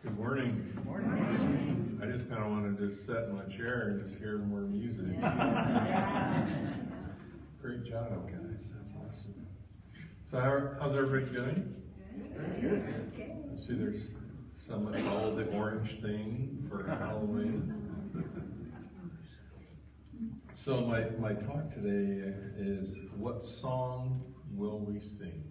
Good morning. Good morning. I just kind of want to just sit in my chair and just hear more music. Great job, guys. That's awesome. So how's everybody doing? Good. I see there's some that follow the orange theme for Halloween. So my talk today is, what song will we sing?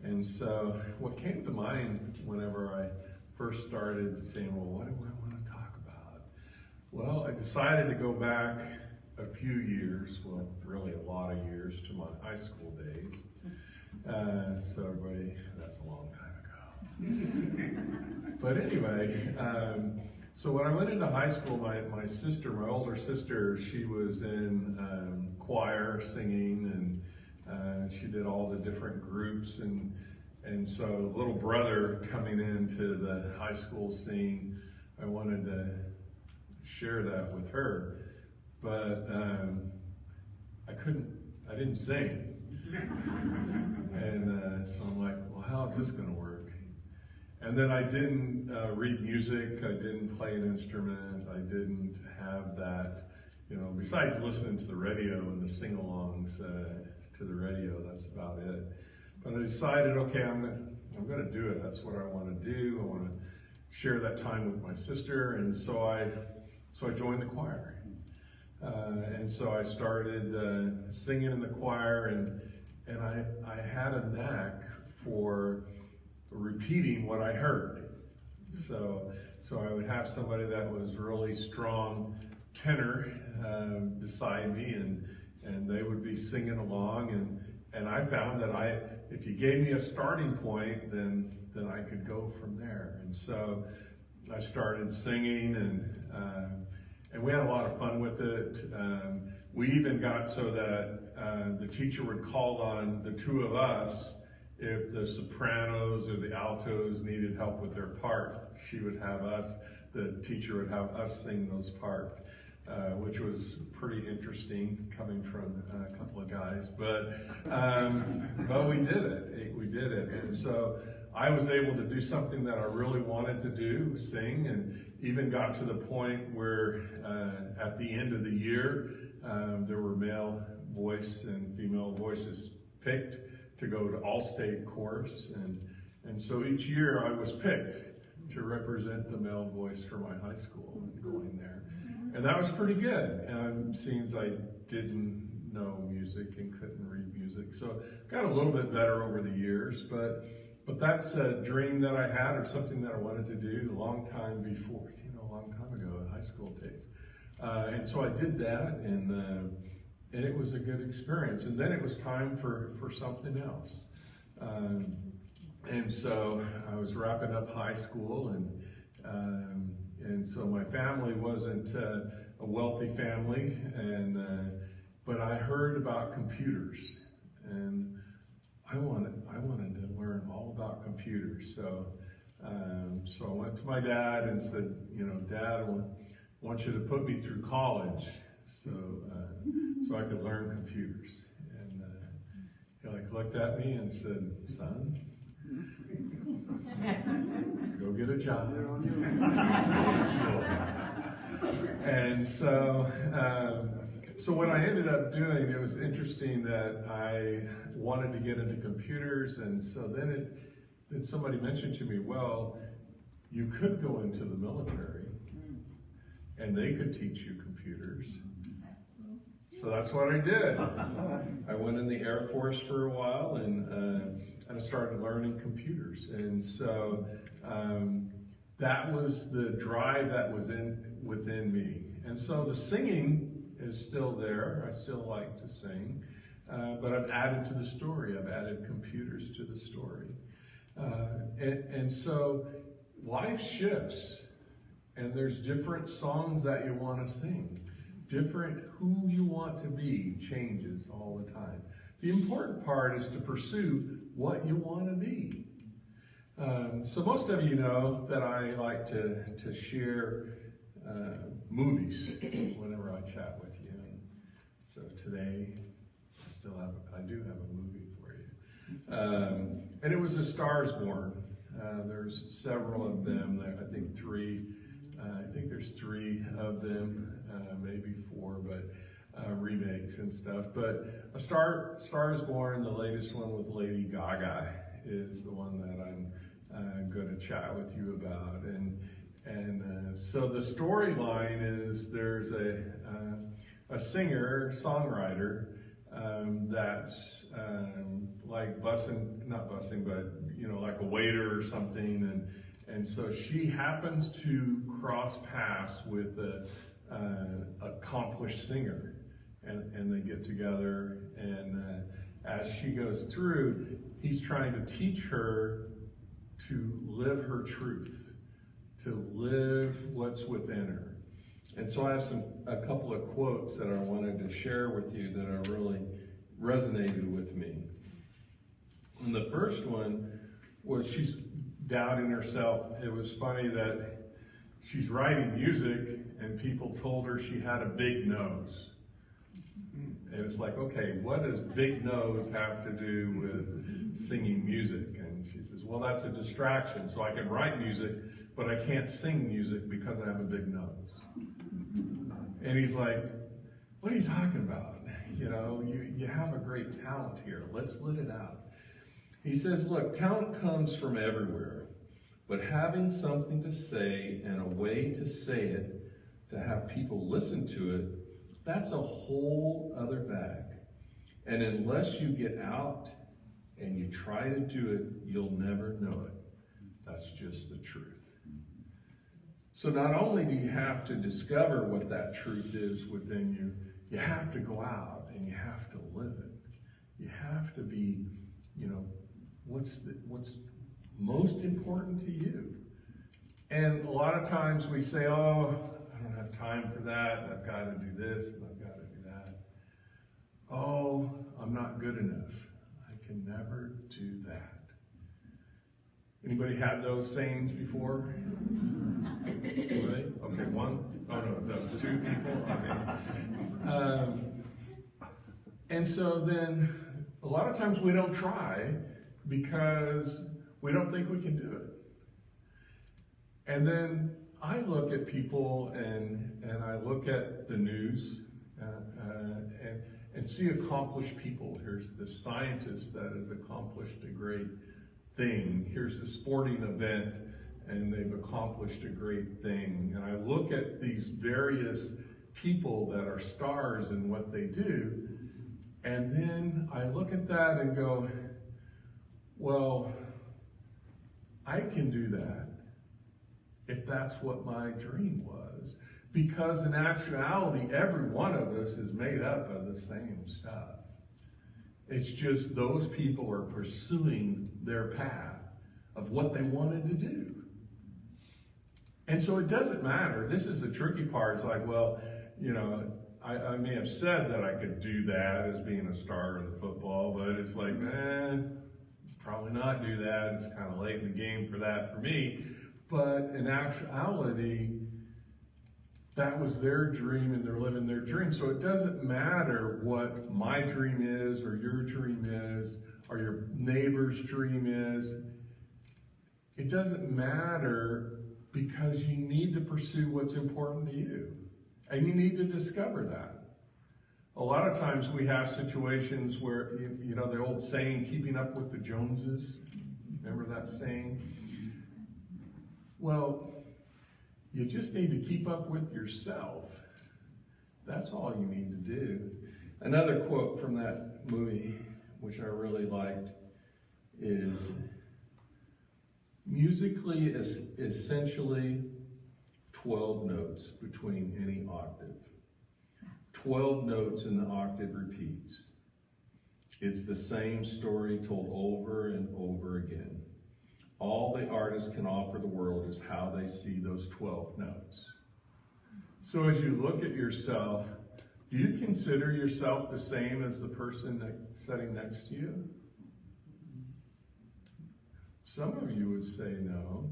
And so what came to mind whenever I first started saying, well, what do I want to talk about? Well, I decided to go back a few years, well, really a lot of years, to my high school days. So everybody, that's a long time ago. But anyway, so when I went into high school, my sister, my older sister, she was in choir singing, and she did all the different groups, and so little brother coming into the high school scene, I wanted to share that with her, but I didn't sing. And so I'm like, well, how's this gonna work? And then I didn't read music, I didn't play an instrument, I didn't have that, besides listening to the radio and the sing-alongs to the radio, that's about it. But I decided, okay, I'm gonna do it. That's what I want to do. I want to share that time with my sister, and so I joined the choir. And so I started singing in the choir, and I had a knack for repeating what I heard. So I would have somebody that was really strong tenor beside me, and they would be singing along, and I found that if you gave me a starting point, then I could go from there. And so I started singing, and we had a lot of fun with it. We even got so that the teacher would call on the two of us if the sopranos or the altos needed help with their part. She would have us, the teacher would have us sing those parts. Which was pretty interesting coming from a couple of guys, but we did it. And so I was able to do something that I really wanted to do, sing, and even got to the point where at the end of the year, there were male voice and female voices picked to go to all-state chorus, and so each year I was picked to represent the male voice for my high school and going there. And that was pretty good, seeing as I didn't know music and couldn't read music. So got a little bit better over the years, but that's a dream that I had, or something that I wanted to do a long time before, a long time ago in high school days. And so I did that, and it was a good experience. And then it was time for something else. And so I was wrapping up high school, and so my family wasn't a wealthy family, but I heard about computers, and I wanted to learn all about computers. So I went to my dad and said, Dad, I want you to put me through college so I could learn computers. And he looked at me and said, son, go get a job. And so what I ended up doing, it was interesting that I wanted to get into computers, and so then somebody mentioned to me, well, you could go into the military, and they could teach you computers. So that's what I did. I went in the Air Force for a while, and I started learning computers. And so that was the drive that was within me. And so the singing is still there. I still like to sing, but I've added to the story. I've added computers to the story. And so life shifts, and there's different songs that you want to sing. Different who you want to be changes all the time. The important part is to pursue what you want to be. So most of you know that I like to share movies whenever I chat with you. And so today, I do have a movie for you. And it was A Star Is Born. There's several of them. I think three. I think there's three of them, maybe four, but remakes and stuff. But A Star is Born, the latest one with Lady Gaga, is the one that I'm going to chat with you about. So the storyline is there's a singer, songwriter, that's like not bussing, but like a waiter or something, and so she happens to cross paths with an accomplished singer, and they get together, and as she goes through, he's trying to teach her to live her truth, to live what's within her. And so I have a couple of quotes that I wanted to share with you that are really resonated with me. And the first one was she's doubting herself. It was funny that she's writing music and people told her she had a big nose. And it's like, okay, what does big nose have to do with singing music? And she says, well, that's a distraction. So I can write music, but I can't sing music because I have a big nose. And he's like, what are you talking about? You have a great talent here. Let's let it out. He says, look, talent comes from everywhere, but having something to say and a way to say it, to have people listen to it, that's a whole other bag. And unless you get out and you try to do it, you'll never know it. That's just the truth. So not only do you have to discover what that truth is within you, you have to go out and you have to live it. You have to be, what's most important to you. And a lot of times we say, oh, I don't have time for that. I've got to do this and I've got to do that. Oh, I'm not good enough. I can never do that. Anybody had those sayings before? Anybody? Okay, one? Oh no, two people? Okay. And so then a lot of times we don't try because we don't think we can do it. And then I look at people and I look at the news and see accomplished people. Here's the scientist that has accomplished a great thing. Here's a sporting event and they've accomplished a great thing. And I look at these various people that are stars in what they do, and then I look at that and go, well, I can do that if that's what my dream was. Because in actuality, every one of us is made up of the same stuff. It's just those people are pursuing their path of what they wanted to do. And so it doesn't matter. This is the tricky part. It's like, well, I may have said that I could do that as being a star in the football, but it's like, probably not do that. It's kind of late in the game for that for me. But in actuality, that was their dream and they're living their dream. So it doesn't matter what my dream is or your dream is or your neighbor's dream is. It doesn't matter, because you need to pursue what's important to you. And you need to discover that. A lot of times we have situations where, the old saying, keeping up with the Joneses. Remember that saying? Well, you just need to keep up with yourself. That's all you need to do. Another quote from that movie, which I really liked, is musically is essentially 12 notes between any octave. 12 notes and the octave repeats. It's the same story told over and over again. All the artist can offer the world is how they see those 12 notes. So as you look at yourself, do you consider yourself the same as the person sitting next to you? Some of you would say no.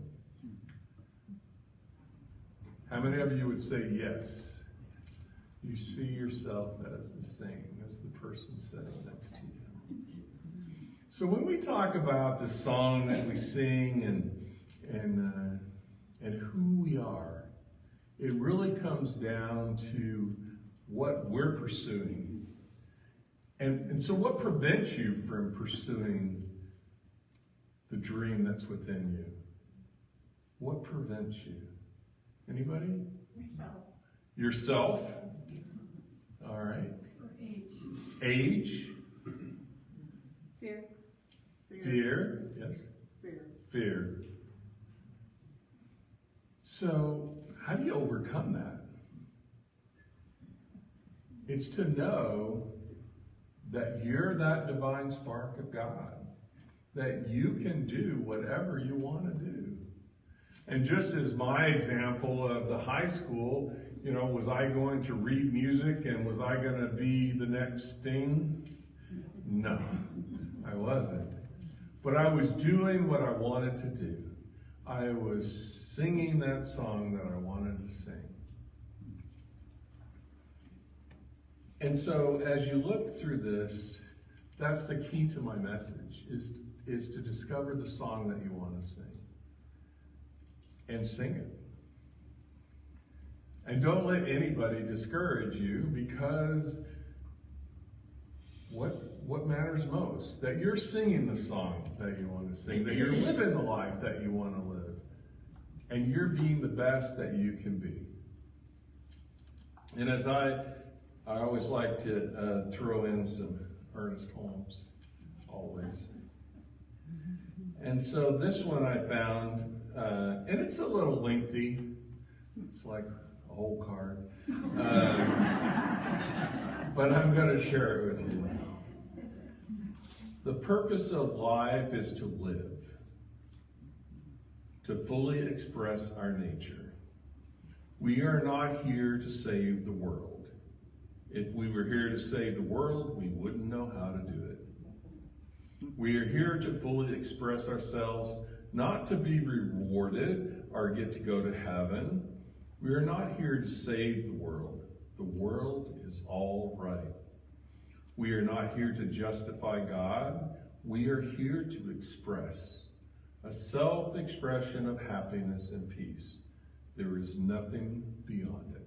How many of you would say yes? You see yourself as the same as the person sitting next to you. So when we talk about the song that we sing and who we are, it really comes down to what we're pursuing. And so what prevents you from pursuing the dream that's within you? What prevents you? Anybody? Yourself? All right. Age? Fear. Fear? Yes? Fear. So, how do you overcome that? It's to know that you're that divine spark of God, that you can do whatever you want to do. And just as my example of the high school, was I going to read music and was I going to be the next thing? No, I wasn't. But I was doing what I wanted to do. I was singing that song that I wanted to sing. And so as you look through this, that's the key to my message, is to discover the song that you want to sing. And sing it. And don't let anybody discourage you, because what matters most? That you're singing the song that you want to sing, that you're living the life that you want to live, and you're being the best that you can be. And as I always like to throw in some Ernest Holmes, always. And so this one I found, and it's a little lengthy. It's like a whole card. But I'm going to share it with you. The purpose of life is to live, to fully express our nature. We are not here to save the world. If we were here to save the world, we wouldn't know how to do it. We are here to fully express ourselves, not to be rewarded or get to go to heaven. We are not here to save the world. The world is all right. We are not here to justify God. We are here to express a self-expression of happiness and peace. There is nothing beyond it.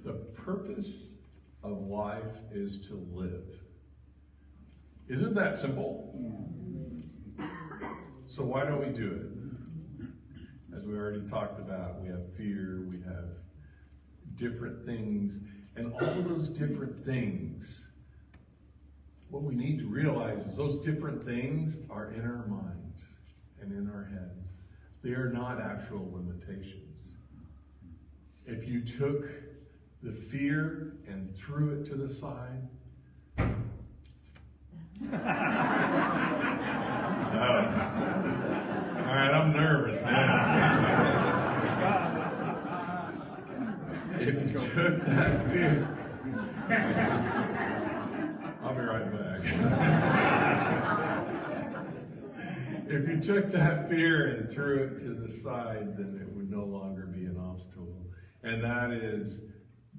The purpose of life is to live. Isn't that simple? So why don't we do it? As we already talked about, we have fear, we have different things, and all of those different things, what we need to realize is those different things are in our minds and in our heads. They are not actual limitations. If you took the fear and threw it to the side, all right, I'm nervous now. If you took that fear, I'll be right back. If you took that fear and threw it to the side, then it would no longer be an obstacle. And that is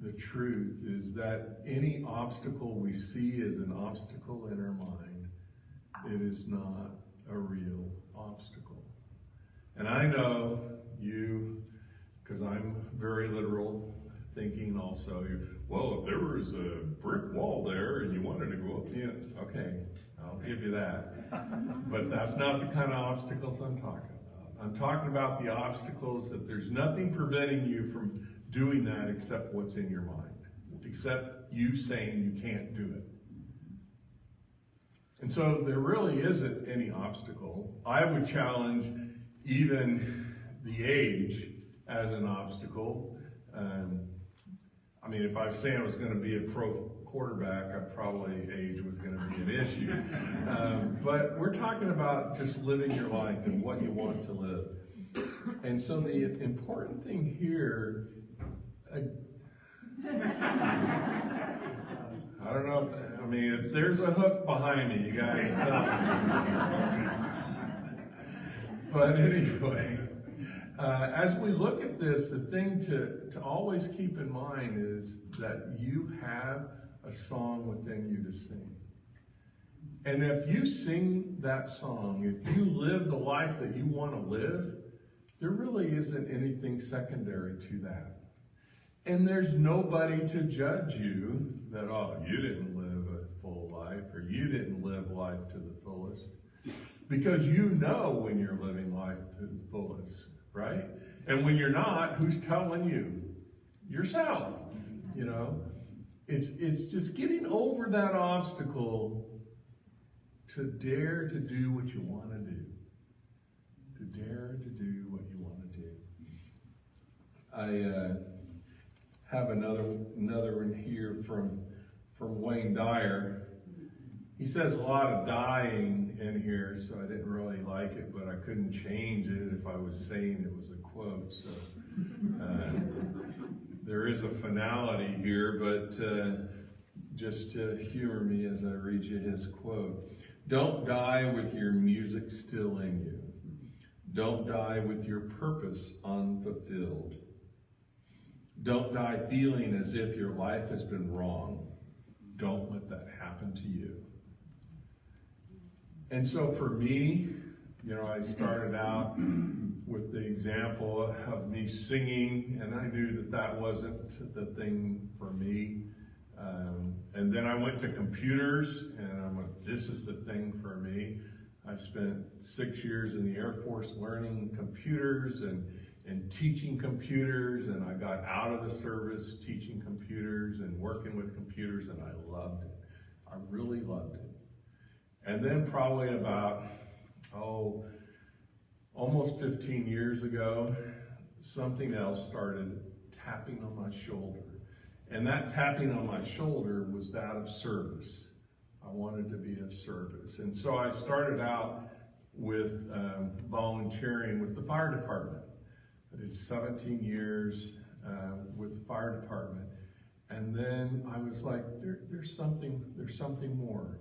the truth, is that any obstacle we see as an obstacle in our mind, it is not a real obstacle. And I know you, because I'm very literal thinking also, well, if there was a brick wall there and you wanted to go up the end, okay, I'll give you that. But that's not the kind of obstacles I'm talking about. I'm talking about the obstacles that there's nothing preventing you from doing that except what's in your mind, except you saying you can't do it. And so there really isn't any obstacle. I would challenge even the age as an obstacle. I mean, if I was saying I was going to be a pro quarterback, age was going to be an issue. But we're talking about just living your life and what you want to live. And so the important thing here, I don't know, if there's a hook behind me, you guys tell me. But anyway, As we look at this, the thing to always keep in mind is that you have a song within you to sing. And if you sing that song, if you live the life that you want to live, there really isn't anything secondary to that. And there's nobody to judge you that, oh, you didn't live a full life, or you didn't live life to the fullest. Because you know when you're living life to the fullest, right? And when you're not, who's telling you? Yourself, you know? It's just getting over that obstacle to dare to do what you want to do. To dare to do what you want to do. I have another one here from Wayne Dyer. He says a lot of dying in here, so I didn't really like it, but I couldn't change it if I was saying it was a quote. So there is a finality here, but just to humor me as I read you his quote. Don't die with your music still in you. Don't die with your purpose unfulfilled. Don't die feeling as if your life has been wrong. Don't let that happen to you. And so for me, you know, I started out with the example of me singing, and I knew that that wasn't the thing for me. And then I went to computers, and I'm like, this is the thing for me. I spent 6 years in the Air Force learning computers and teaching computers, and I got out of the service teaching computers and working with computers, and I loved it. I really loved it. And then probably about, almost 15 years ago, something else started tapping on my shoulder. And that tapping on my shoulder was that of service. I wanted to be of service. And so I started out with volunteering with the fire department. I did 17 years with the fire department. And then I was like, there's something more.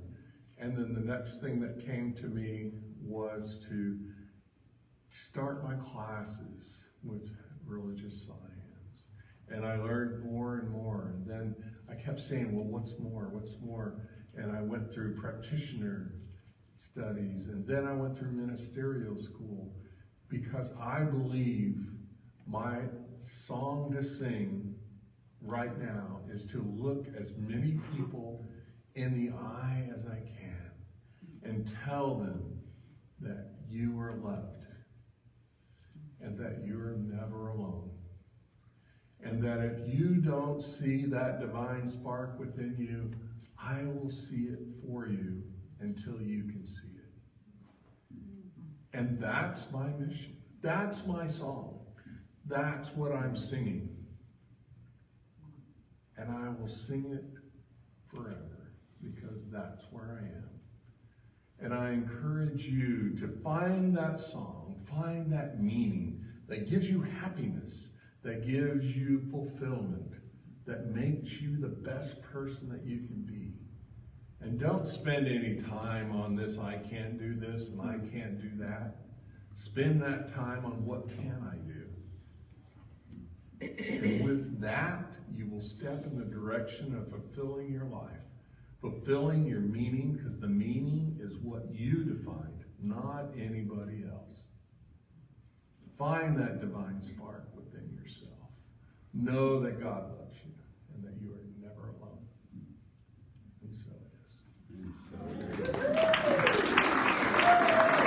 And then the next thing that came to me was to start my classes with religious science. And I learned more and more. And then I kept saying, well, what's more? What's more? And I went through practitioner studies. And then I went through ministerial school, because I believe my song to sing right now is to look as many people in the eye as I can and tell them that you are loved and that you're never alone. And that if you don't see that divine spark within you, I will see it for you until you can see it. And that's my mission. That's my song. That's what I'm singing. And I will sing it forever, because that's where I am. And I encourage you to find that song, find that meaning that gives you happiness, that gives you fulfillment, that makes you the best person that you can be. And don't spend any time on this, I can't do this and I can't do that. Spend that time on what can I do. And with that, you will step in the direction of fulfilling your life, fulfilling your meaning, because the meaning is what you defined, not anybody else. Find that divine spark within yourself. Know that God loves you and that you are never alone. And so it is.